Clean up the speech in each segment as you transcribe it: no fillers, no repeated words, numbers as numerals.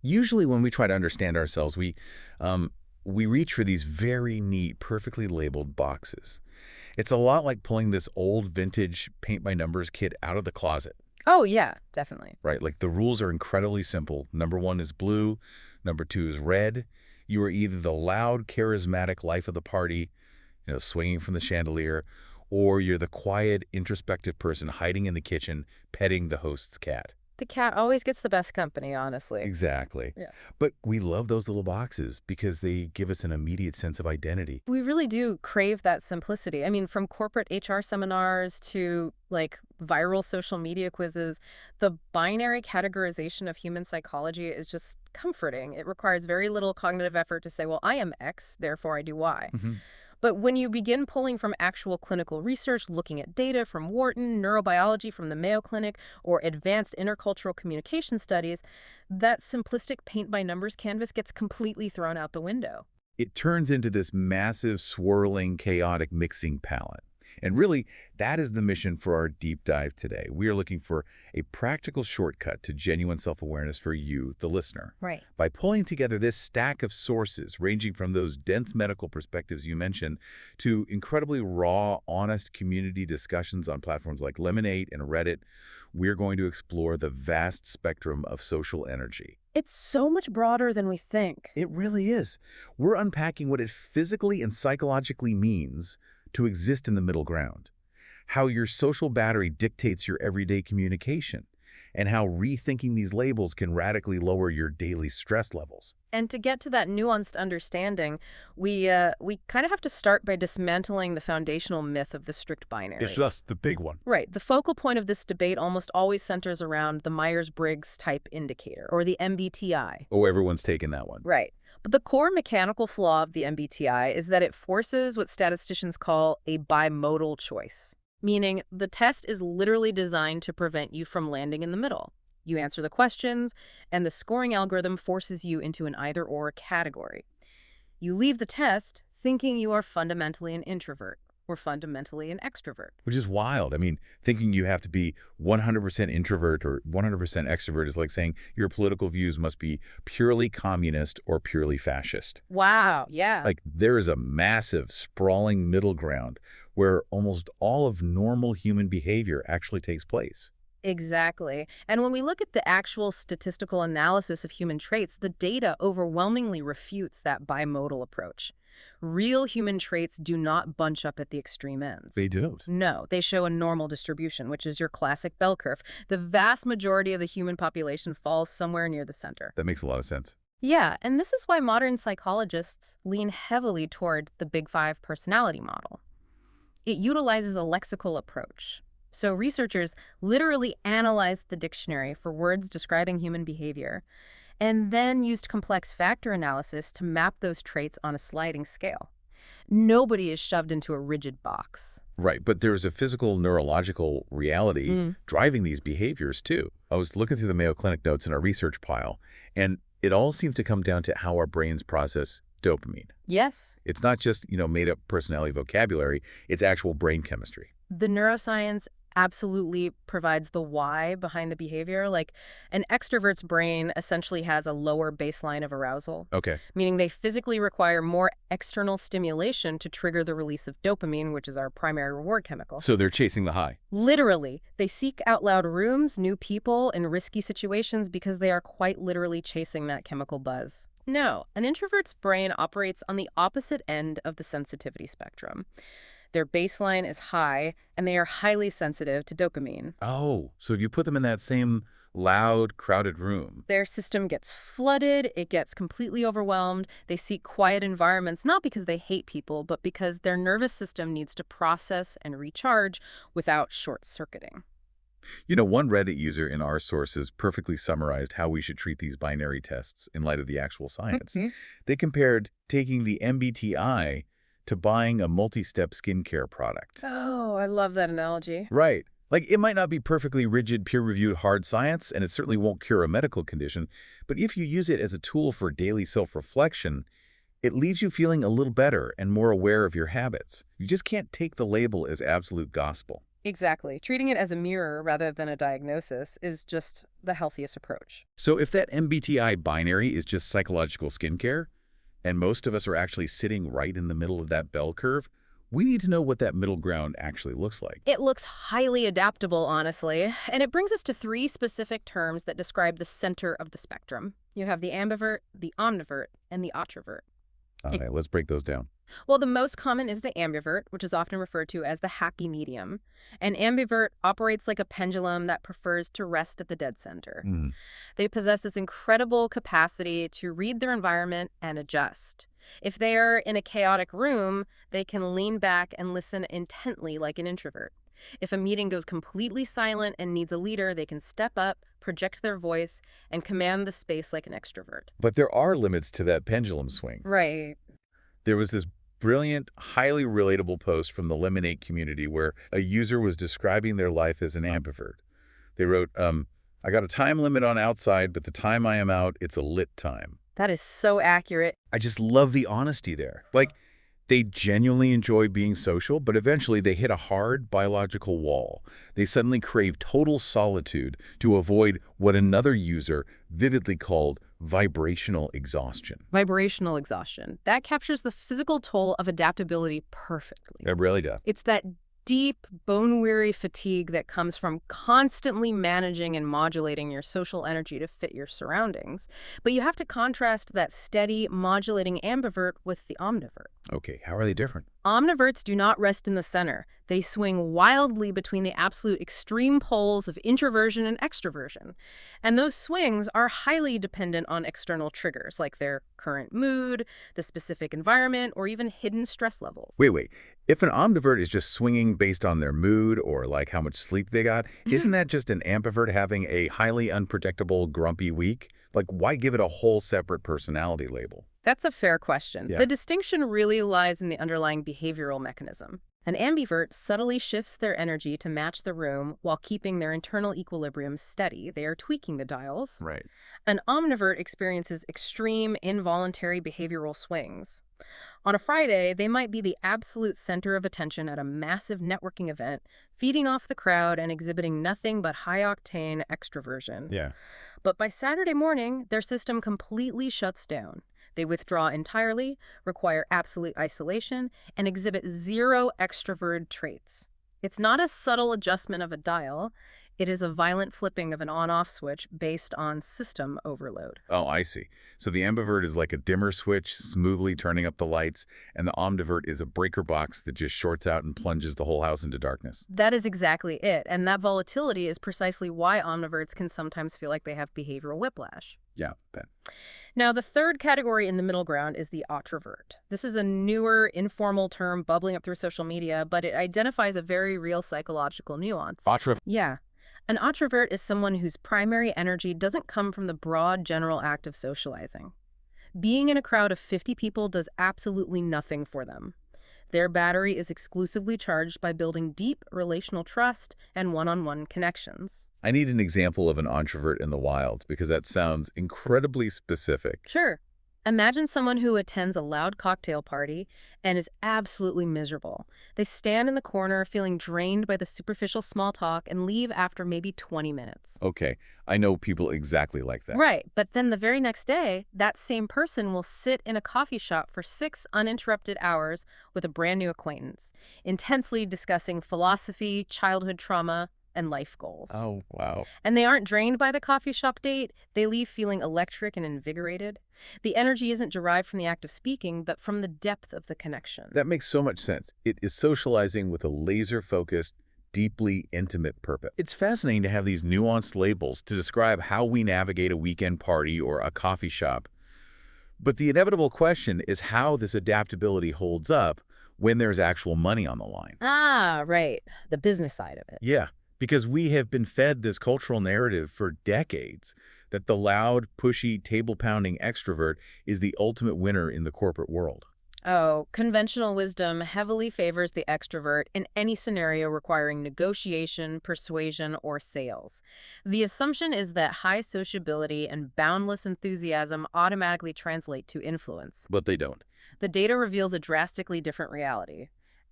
Usually when we try to understand ourselves, we reach for these very neat, perfectly labeled boxes. It's a lot like pulling this old vintage paint-by-numbers kit out of the closet, Oh, yeah, definitely. right? Like the rules are incredibly simple. Number one is blue. Number two is red. You are either the loud, charismatic life of the party, swinging from the chandelier, or you're the quiet, introspective person hiding in the kitchen, petting the host's cat. The cat always gets the best company, honestly. Exactly. Yeah. But we love those little boxes because they give us an immediate sense of identity. We really do crave that simplicity. I mean, from corporate HR seminars to like viral social media quizzes, the binary categorization of human psychology is just comforting. It requires very little cognitive effort to say, well, I am X, therefore I do Y. Mhm. But when you begin pulling from actual clinical research, looking at data from Wharton, neurobiology from the Mayo Clinic, or advanced intercultural communication studies, that simplistic paint-by-numbers canvas gets completely thrown out the window. It turns into this massive, swirling, chaotic mixing palette. And really, that is the mission for our deep dive today. We are looking for a practical shortcut to genuine self-awareness for you, the listener. Right. By pulling together this stack of sources, ranging from those dense medical perspectives you mentioned to incredibly raw, honest community discussions on platforms like Lemonade and Reddit, we're going to explore the vast spectrum of social energy. It's so much broader than we think. It really is. We're unpacking what it physically and psychologically means to exist in the middle ground, how your social battery dictates your everyday communication, and how rethinking these labels can radically lower your daily stress levels. And to get to that nuanced understanding, we kind of have to start by dismantling the foundational myth of the strict binary. It's just the big one. Right. The focal point of this debate almost always centers around the Myers-Briggs type indicator, or the MBTI. Oh, everyone's taken that one. Right. But the core mechanical flaw of the MBTI is that it forces what statisticians call a bimodal choice, meaning the test is literally designed to prevent you from landing in the middle. You answer the questions, and the scoring algorithm forces you into an either-or category. You leave the test thinking you are fundamentally an introvert or fundamentally an extrovert. Which is wild. I mean, thinking you have to be 100% introvert or 100% extrovert is like saying your political views must be purely communist or purely fascist. Wow, yeah. Like, there is a massive, sprawling middle ground where almost all of normal human behavior actually takes place. Exactly. And when we look at the actual statistical analysis of human traits, the data overwhelmingly refutes that bimodal approach. Real human traits do not bunch up at the extreme ends. They don't. No, they show a normal distribution, which is your classic bell curve. The vast majority of the human population falls somewhere near the center. That makes a lot of sense. Yeah, and this is why modern psychologists lean heavily toward the Big Five personality model. It utilizes a lexical approach. So researchers literally analyzed the dictionary for words describing human behavior, and then used complex factor analysis to map those traits on a sliding scale. Nobody is shoved into a rigid box. Right, but there's a physical, neurological reality driving these behaviors, too. I was looking through the Mayo Clinic notes in our research pile, and it all seems to come down to how our brains process dopamine. Yes. It's not just, made-up personality vocabulary, it's actual brain chemistry. The neuroscience absolutely provides the why behind the behavior. Like, an extrovert's brain essentially has a lower baseline of arousal, Okay. meaning they physically require more external stimulation to trigger the release of dopamine, which is our primary reward chemical. So they're chasing the high. Literally, they seek out loud rooms, new people, and risky situations because they are quite literally chasing that chemical buzz. No, an introvert's brain operates on the opposite end of the sensitivity spectrum. Their baseline is high, and they are highly sensitive to dopamine. Oh, so you put them in that same loud, crowded room. Their system gets flooded, it gets completely overwhelmed. They seek quiet environments, not because they hate people, but because their nervous system needs to process and recharge without short-circuiting. One Reddit user in our sources perfectly summarized how we should treat these binary tests in light of the actual science. They compared taking the MBTI to buying a multi-step skincare product. Oh, I love that analogy. Right. Like, it might not be perfectly rigid, peer-reviewed hard science, and it certainly won't cure a medical condition, but if you use it as a tool for daily self-reflection, it leaves you feeling a little better and more aware of your habits. You just can't take the label as absolute gospel. Exactly. Treating it as a mirror rather than a diagnosis is just the healthiest approach. So if that MBTI binary is just psychological skincare, and most of us are actually sitting right in the middle of that bell curve, we need to know what that middle ground actually looks like. It looks highly adaptable, honestly, and it brings us to three specific terms that describe the center of the spectrum. You have the ambivert, the omnivert, and the autrovert. All right, let's break those down. Well, the most common is the ambivert, which is often referred to as the happy medium. An ambivert operates like a pendulum that prefers to rest at the dead center. Hmm. They possess this incredible capacity to read their environment and adjust. If they are in a chaotic room, they can lean back and listen intently like an introvert. If a meeting goes completely silent and needs a leader, they can step up, project their voice, and command the space like an extrovert. But there are limits to that pendulum swing. Right. There was this brilliant, highly relatable post from the Lemonade community where a user was describing their life as an ambivert. They wrote, I got a time limit on outside, but the time I am out, it's a lit time. That is so accurate. I just love the honesty there. Like, they genuinely enjoy being social, but eventually they hit a hard biological wall. They suddenly crave total solitude to avoid what another user vividly called vibrational exhaustion. Vibrational exhaustion. That captures the physical toll of adaptability perfectly. It really does. It's that deep, bone-weary fatigue that comes from constantly managing and modulating your social energy to fit your surroundings. But you have to contrast that steady, modulating ambivert with the omnivert. Okay, how are they different? Omniverts do not rest in the center. They swing wildly between the absolute extreme poles of introversion and extroversion. And those swings are highly dependent on external triggers, like their current mood, the specific environment, or even hidden stress levels. Wait. If an omnivert is just swinging based on their mood or like how much sleep they got, isn't that just an ambivert having a highly unpredictable, grumpy week? Like, why give it a whole separate personality label? That's a fair question. Yeah. The distinction really lies in the underlying behavioral mechanism. An ambivert subtly shifts their energy to match the room while keeping their internal equilibrium steady. They are tweaking the dials. Right. An omnivert experiences extreme, involuntary behavioral swings. On a Friday, they might be the absolute center of attention at a massive networking event, feeding off the crowd and exhibiting nothing but high-octane extroversion. Yeah. But by Saturday morning, their system completely shuts down. They withdraw entirely, require absolute isolation, and exhibit zero extrovert traits. It's not a subtle adjustment of a dial. It is a violent flipping of an on-off switch based on system overload. Oh, I see. So the ambivert is like a dimmer switch, smoothly turning up the lights, and the omnivert is a breaker box that just shorts out and plunges the whole house into darkness. That is exactly it, and that volatility is precisely why omniverts can sometimes feel like they have behavioral whiplash. Yeah, bet. Now, the third category in the middle ground is the Autrovert. This is a newer, informal term bubbling up through social media, but it identifies a very real psychological nuance. Autrovert. Yeah. An Autrovert is someone whose primary energy doesn't come from the broad, general act of socializing. Being in a crowd of 50 people does absolutely nothing for them. Their battery is exclusively charged by building deep relational trust and one-on-one connections. I need an example of an introvert in the wild because that sounds incredibly specific. Sure. Imagine someone who attends a loud cocktail party and is absolutely miserable. They stand in the corner feeling drained by the superficial small talk and leave after maybe 20 minutes. Okay, I know people exactly like that. Right, but then the very next day, that same person will sit in a coffee shop for 6 uninterrupted hours with a brand new acquaintance, intensely discussing philosophy, childhood trauma, and life goals. Oh, wow. And they aren't drained by the coffee shop date. They leave feeling electric and invigorated. The energy isn't derived from the act of speaking, but from the depth of the connection. That makes so much sense. It is socializing with a laser-focused, deeply intimate purpose. It's fascinating to have these nuanced labels to describe how we navigate a weekend party or a coffee shop. But the inevitable question is how this adaptability holds up when there's actual money on the line. Ah, right. The business side of it. Yeah, because we have been fed this cultural narrative for decades that the loud, pushy, table-pounding extrovert is the ultimate winner in the corporate world. Oh, conventional wisdom heavily favors the extrovert in any scenario requiring negotiation, persuasion, or sales. The assumption is that high sociability and boundless enthusiasm automatically translate to influence. But they don't. The data reveals a drastically different reality.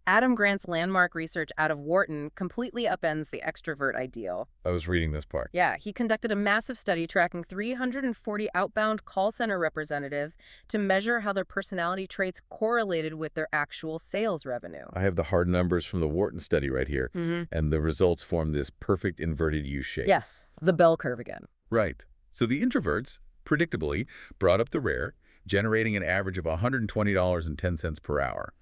Adam Grant's landmark research out of Wharton completely upends the extrovert ideal. I was reading this part. Yeah, he conducted a massive study tracking 340 outbound call center representatives to measure how their personality traits correlated with their actual sales revenue. I have the hard numbers from the Wharton study right here, and the results form this perfect inverted U shape. Yes, the bell curve again. Right. So the introverts, predictably, brought up the rear, generating an average of $120.10 per hour.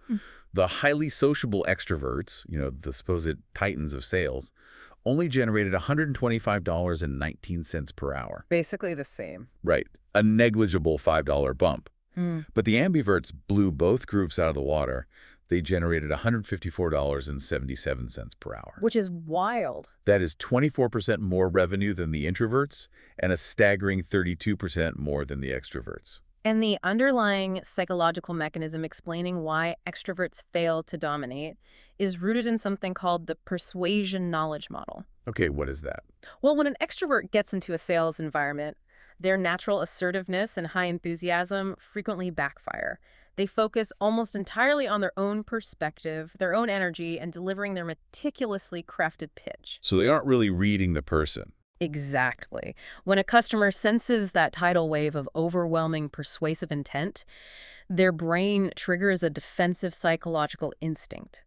The highly sociable extroverts, the supposed titans of sales, only generated $125.19 per hour. Basically the same. Right. A negligible $5 bump. But the ambiverts blew both groups out of the water. They generated $154.77 per hour. Which is wild. That is 24% more revenue than the introverts and a staggering 32% more than the extroverts. And the underlying psychological mechanism explaining why extroverts fail to dominate is rooted in something called the persuasion knowledge model. Okay, what is that? Well, when an extrovert gets into a sales environment, their natural assertiveness and high enthusiasm frequently backfire. They focus almost entirely on their own perspective, their own energy, and delivering their meticulously crafted pitch. So they aren't really reading the person. Exactly. When a customer senses that tidal wave of overwhelming persuasive intent, their brain triggers a defensive psychological instinct.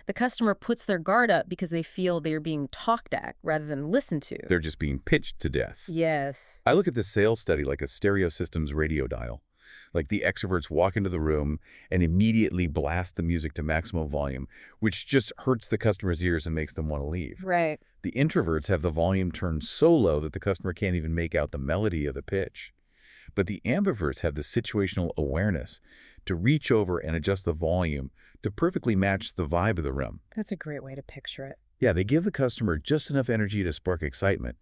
The customer puts their guard up because they feel they're being talked at rather than listened to. They're just being pitched to death. Yes. I look at the sales study like a stereo system's radio dial. Like the extroverts walk into the room and immediately blast the music to maximum volume, which just hurts the customer's ears and makes them want to leave. Right. The introverts have the volume turned so low that the customer can't even make out the melody of the pitch. But the ambiverts have the situational awareness to reach over and adjust the volume to perfectly match the vibe of the room. That's a great way to picture it. Yeah, they give the customer just enough energy to spark excitement,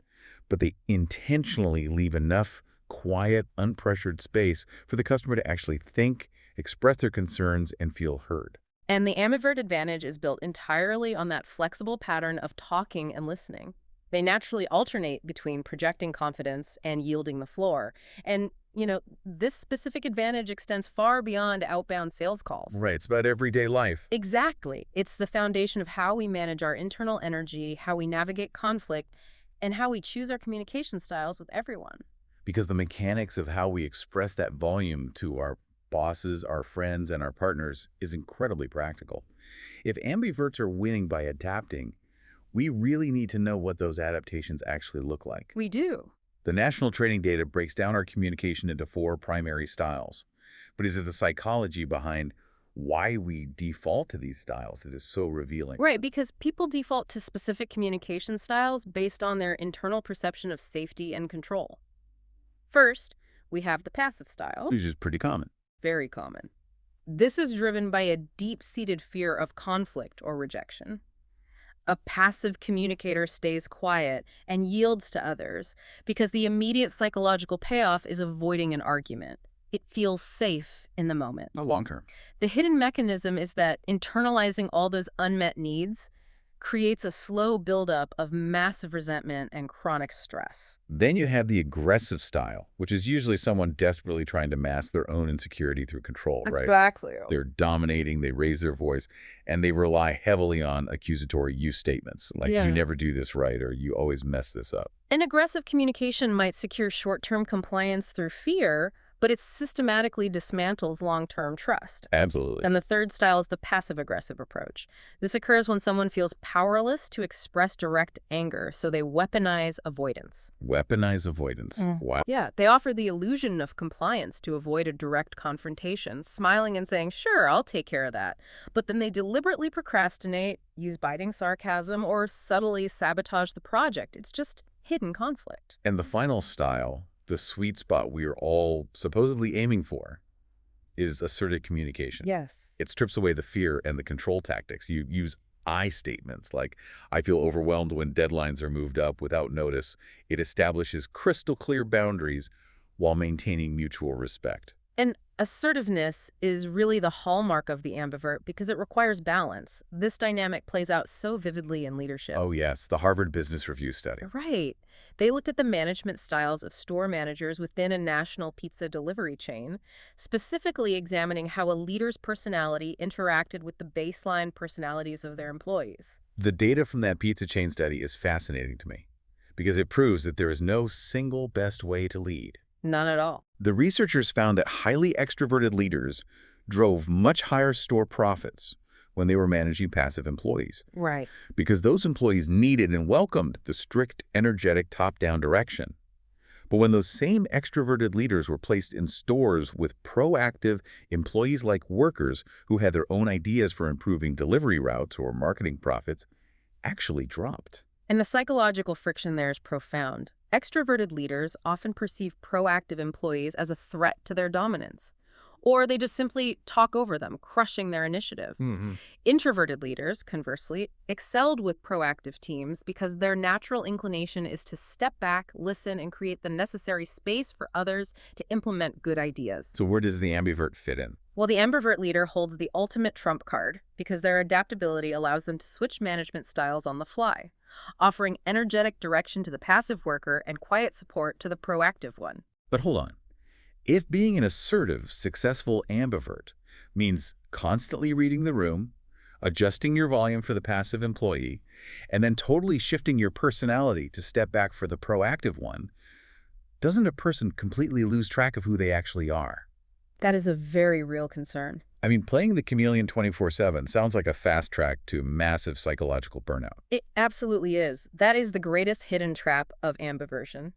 but they intentionally leave enough quiet, unpressured space for the customer to actually think, express their concerns, and feel heard. And the Ambivert advantage is built entirely on that flexible pattern of talking and listening. They naturally alternate between projecting confidence and yielding the floor. And, this specific advantage extends far beyond outbound sales calls. Right, it's about everyday life. Exactly. It's the foundation of how we manage our internal energy, how we navigate conflict, and how we choose our communication styles with everyone. Because the mechanics of how we express that volume to our bosses, our friends, and our partners is incredibly practical. If ambiverts are winning by adapting, we really need to know what those adaptations actually look like. We do. The national training data breaks down our communication into 4 primary styles. But is it the psychology behind why we default to these styles that is so revealing? Right, because people default to specific communication styles based on their internal perception of safety and control. First, we have the passive style. Which is pretty common. Very common. This is driven by a deep-seated fear of conflict or rejection. A passive communicator stays quiet and yields to others because the immediate psychological payoff is avoiding an argument. It feels safe in the moment. Long term. The hidden mechanism is that internalizing all those unmet needs creates a slow buildup of massive resentment and chronic stress. Then you have the aggressive style, which is usually someone desperately trying to mask their own insecurity through control, right? Exactly. They're dominating, they raise their voice, and they rely heavily on accusatory you statements, like you never do this right or you always mess this up. An aggressive communication might secure short-term compliance through fear, but it systematically dismantles long-term trust. Absolutely. And the third style is the passive-aggressive approach. This occurs when someone feels powerless to express direct anger, so they weaponize avoidance. Weaponize avoidance. Wow. Yeah, they offer the illusion of compliance to avoid a direct confrontation, smiling and saying, sure, I'll take care of that. But then they deliberately procrastinate, use biting sarcasm, or subtly sabotage the project. It's just hidden conflict. And the final style, the sweet spot we are all supposedly aiming for, is assertive communication. Yes. It strips away the fear and the control tactics. You use I statements like, I feel overwhelmed when deadlines are moved up without notice. It establishes crystal clear boundaries while maintaining mutual respect. And assertiveness is really the hallmark of the ambivert because it requires balance. This dynamic plays out so vividly in leadership. Oh, yes, the Harvard Business Review study. Right. They looked at the management styles of store managers within a national pizza delivery chain, specifically examining how a leader's personality interacted with the baseline personalities of their employees. The data from that pizza chain study is fascinating to me because it proves that there is no single best way to lead. None at all. The researchers found that highly extroverted leaders drove much higher store profits when they were managing passive employees, Right. because those employees needed and welcomed the strict, energetic top-down direction. But when those same extroverted leaders were placed in stores with proactive employees like workers who had their own ideas for improving delivery routes or marketing profits, actually dropped. And the psychological friction there is profound. Extroverted leaders often perceive proactive employees as a threat to their dominance, or they just simply talk over them, crushing their initiative. Introverted leaders, conversely, excelled with proactive teams because their natural inclination is to step back, listen, and create the necessary space for others to implement good ideas. So where does the ambivert fit in? Well, the ambivert leader holds the ultimate trump card because their adaptability allows them to switch management styles on the fly, offering energetic direction to the passive worker and quiet support to the proactive one. But hold on. If being an assertive, successful ambivert means constantly reading the room, adjusting your volume for the passive employee, and then totally shifting your personality to step back for the proactive one, doesn't a person completely lose track of who they actually are? That is a very real concern. I mean, playing the chameleon 24/7 sounds like a fast track to massive psychological burnout. It absolutely is. That is the greatest hidden trap of ambiversion.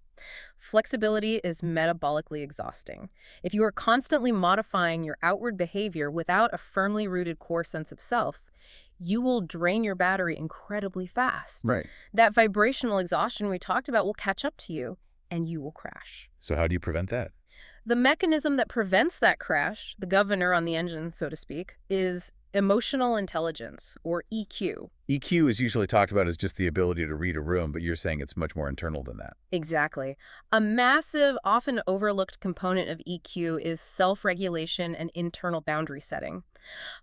Flexibility is metabolically exhausting. If you are constantly modifying your outward behavior without a firmly rooted core sense of self, you will drain your battery incredibly fast. Right. That vibrational exhaustion we talked about will catch up to you, and you will crash. So how do you prevent that? The mechanism that prevents that crash, the governor on the engine, so to speak, is emotional intelligence, or EQ. EQ is usually talked about as just the ability to read a room, but you're saying it's much more internal than that. Exactly. A massive, often overlooked component of EQ is self-regulation and internal boundary setting.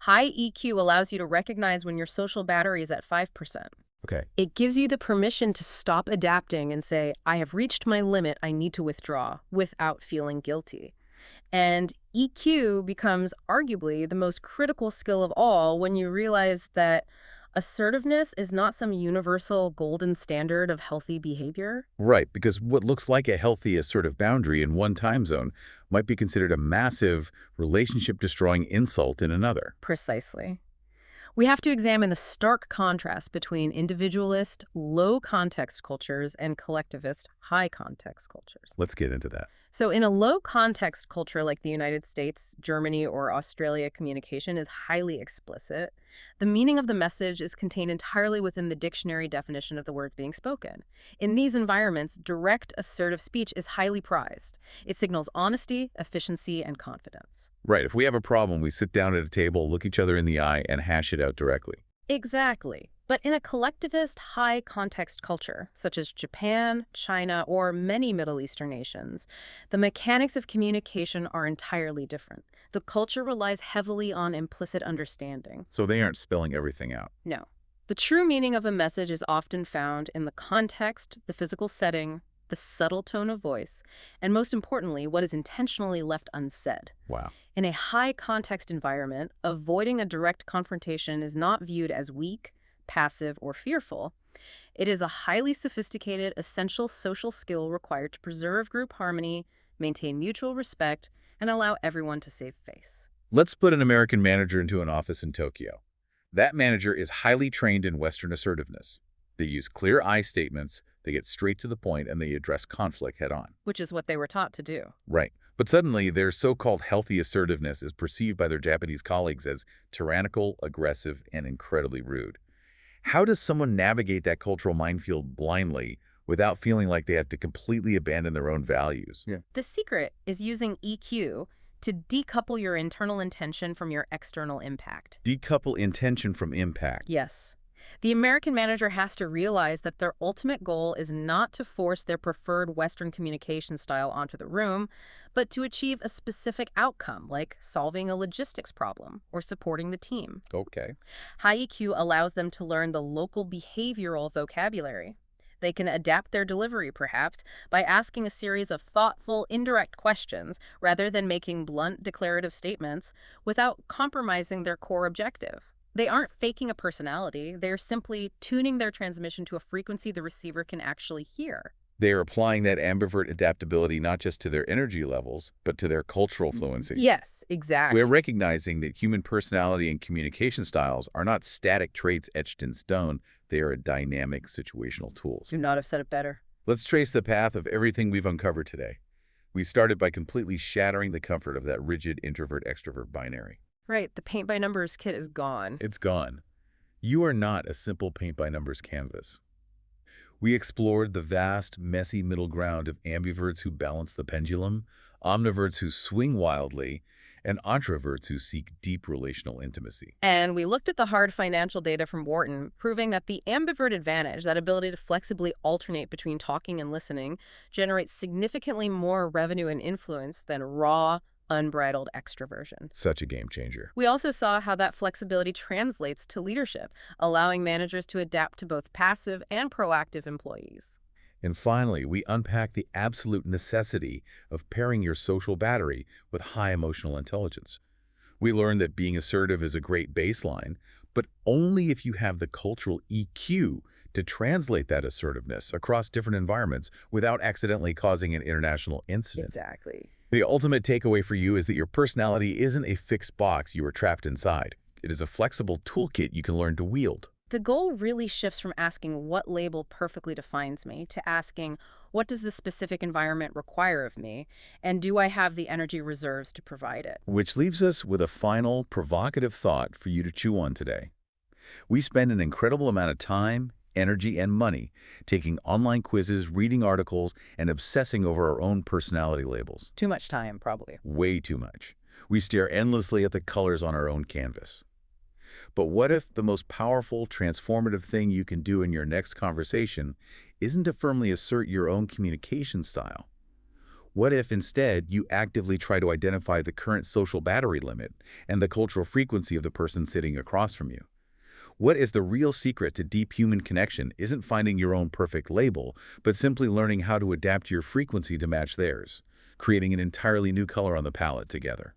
High EQ allows you to recognize when your social battery is at 5%. Okay. It gives you the permission to stop adapting and say, I have reached my limit, I need to withdraw, without feeling guilty. And EQ becomes arguably the most critical skill of all when you realize that assertiveness is not some universal golden standard of healthy behavior. Right, because what looks like a healthy assertive boundary in one time zone might be considered a massive relationship-destroying insult in another. Precisely. We have to examine the stark contrast between individualist, low-context cultures and collectivist, high-context cultures. Let's get into that. So in a low-context culture like the United States, Germany, or Australia, communication is highly explicit. The meaning of the message is contained entirely within the dictionary definition of the words being spoken. In these environments, direct, assertive speech is highly prized. It signals honesty, efficiency, and confidence. Right, if we have a problem, we sit down at a table, look each other in the eye, and hash it out directly. Exactly. But in a collectivist, high-context culture, such as Japan, China, or many Middle Eastern nations, the mechanics of communication are entirely different. The culture relies heavily on implicit understanding. So they aren't spelling everything out. No. The true meaning of a message is often found in the context, the physical setting, the subtle tone of voice, and most importantly, what is intentionally left unsaid. Wow. In a high-context environment, avoiding a direct confrontation is not viewed as weak, passive, or fearful. It is a highly sophisticated, essential social skill required to preserve group harmony, maintain mutual respect, and allow everyone to save face. Let's put an American manager into an office in Tokyo. That manager is highly trained in Western assertiveness. They use clear I statements, they get straight to the point, and they address conflict head-on. Which is what they were taught to do. Right. But suddenly, their so-called healthy assertiveness is perceived by their Japanese colleagues as tyrannical, aggressive, and incredibly rude. How does someone navigate that cultural minefield blindly without feeling like they have to completely abandon their own values? Yeah. The secret is using EQ to decouple your internal intention from your external impact. Decouple intention from impact. Yes. The American manager has to realize that their ultimate goal is not to force their preferred Western communication style onto the room, but to achieve a specific outcome, like solving a logistics problem or supporting the team. Okay. High EQ allows them to learn the local behavioral vocabulary. They can adapt their delivery, perhaps, by asking a series of thoughtful, indirect questions rather than making blunt, declarative statements without compromising their core objective. They aren't faking a personality, they're simply tuning their transmission to a frequency the receiver can actually hear. They are applying that ambivert adaptability not just to their energy levels, but to their cultural fluency. Yes, We're exactly. recognizing that human personality and communication styles are not static traits etched in stone. They are dynamic situational tools. Could not have said it better. Let's trace the path of everything we've uncovered today. We started by completely shattering the comfort of that rigid introvert-extrovert binary. Right, the paint by numbers kit is gone. It's gone. You are not a simple paint-by-numbers canvas. We explored the vast, messy middle ground of ambiverts who balance the pendulum, omniverts who swing wildly, and Autroverts who seek deep relational intimacy. And we looked at the hard financial data from Wharton, proving that the ambivert advantage, that ability to flexibly alternate between talking and listening, generates significantly more revenue and influence than raw, unbridled extroversion. Such a game changer. We also saw how that flexibility translates to leadership, allowing managers to adapt to both passive and proactive employees. And finally, we unpack the absolute necessity of pairing your social battery with high emotional intelligence. We learned that being assertive is a great baseline, but only if you have the cultural EQ to translate that assertiveness across different environments without accidentally causing an international incident. Exactly. The ultimate takeaway for you is that your personality isn't a fixed box you are trapped inside. It is a flexible toolkit you can learn to wield. The goal really shifts from asking what label perfectly defines me to asking what does the specific environment require of me, and do I have the energy reserves to provide it? Which leaves us with a final, provocative thought for you to chew on today. We spend an incredible amount of time, energy, and money taking online quizzes, reading articles, and obsessing over our own personality labels. Too much time, probably. Way too much. We stare endlessly at the colors on our own canvas. But what if the most powerful, transformative thing you can do in your next conversation isn't to firmly assert your own communication style? What if instead you actively try to identify the current social battery limit and the cultural frequency of the person sitting across from you? What is the real secret to deep human connection isn't finding your own perfect label, but simply learning how to adapt your frequency to match theirs, creating an entirely new color on the palette together.